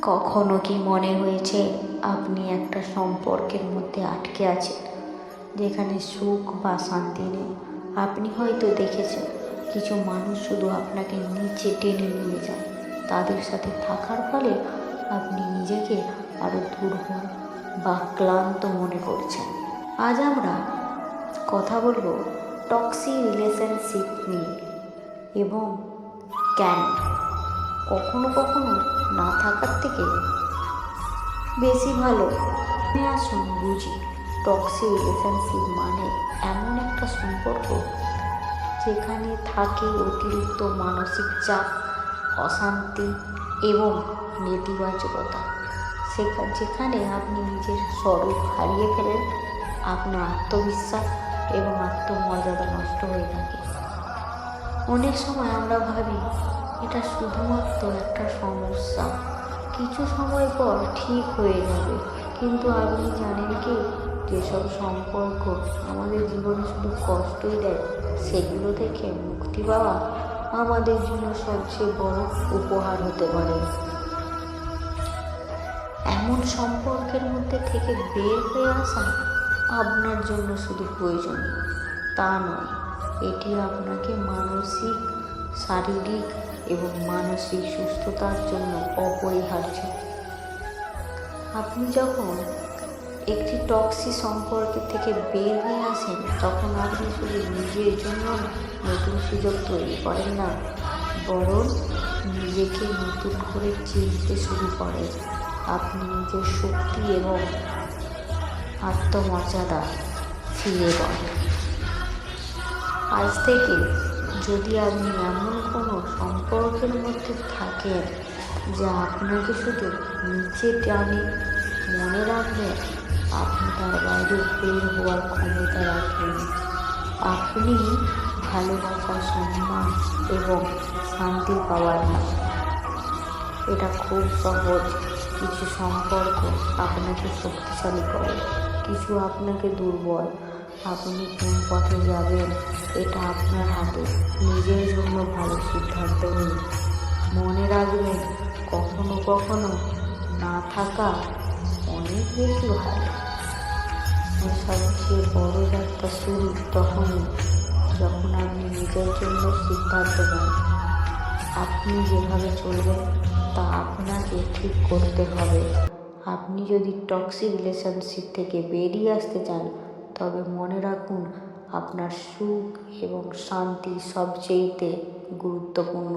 কখনো কি মনে হয়েছে আপনি একটা সম্পর্কের মধ্যে আটকে আছেন, যেখানে সুখ বা শান্তি নেই? আপনি হয়তো দেখেছেন কিছু মানুষ শুধু আপনাকে নিচে টেনে নিয়ে যায়। তাদের সাথে থাকার ফলে আপনি নিজেকে আরো দুর্বল বা ক্লান্ত মনে করছেন। আজ আমরা কথা বলবো টক্সিক রিলেশনশিপ নিয়ে এবং কেন কখনো কখনো না থাকার থেকে বেশি ভালো। আসুন বুঝি, টক্সিক রিলেশনশিপ মানে এমন একটা সম্পর্ক যেখানে থাকে অতিরিক্ত মানসিক চাপ, অশান্তি এবং নেতিবাচকতা। যেখানে আপনি নিজের স্বরূপ হারিয়ে ফেলেন, আপনার আত্মবিশ্বাস এবং আত্মমর্যাদা নষ্ট হয়ে থাকে। অনেক সময় আমরা ভাবি এটা শুধুমাত্র একটা সমস্যা, কিছু সময় পর ঠিক হয়ে যাবে। কিন্তু আপনি জানেন কি, যেসব সম্পর্ক আমাদের জীবনে শুধু কষ্টই দেয়, সেগুলো থেকে মুক্তি পাওয়া আমাদের জন্য সবচেয়ে বড় উপহার হতে পারে। এমন সম্পর্কের মধ্যে থেকে বের হয়ে আসা আপনার জন্য শুধু প্রয়োজনীয় তা নয়, এটি আপনাকে মানসিক, শারীরিক এবং মানসিক সুস্থতার জন্য অপরিহার্য। আপনি যখন একটি টক্সিক সম্পর্ক থেকে বের হয়ে আসেন, তখন আপনি শুধু নিজের জন্য নতুন সুযোগ তৈরি করেন না, বরং নিজেকে নতুন করে চিনতে শুরু করেন। আপনি নিজের শক্তি এবং আত্মমর্যাদা ফিরে পান। আজ থেকে যদি আপনি এমন কোনো সম্পর্কের মধ্যে থাকেন যা আপনাকে শুধু নিচে টানে, মনে রাখবেন আপনি তার বাইরে বের হওয়ার ক্ষমতা রাখেন। আপনি ভালোবাসা, সম্মান এবং শান্তি পাওয়ার না। এটা খুব সহজ। কিছু সম্পর্ক আপনাকে শক্তিশালী করে, কিছু আপনাকে দুর্বল। আপনি কোন পথে যাবেন এটা আপনার হাতে। নিজের জন্য ভালো সিদ্ধান্ত নিন। মনে রাখবেন, কখনো কখনো না থাকা অনেক বেশি ভালো। সবচেয়ে বড় যাত্রা শুরু তখনই যখন আপনি নিজের জন্য সিদ্ধান্ত নেন। আপনি যেভাবে চলবেন তা আপনাকে ঠিক করতে হবে। আপনি যদি টক্সিক রিলেশনশিপ থেকে বেরিয়ে আসতে চান, তবে মনে রাখুন আপনার সুখ এবং শান্তি সবচেয়ে গুরুত্বপূর্ণ।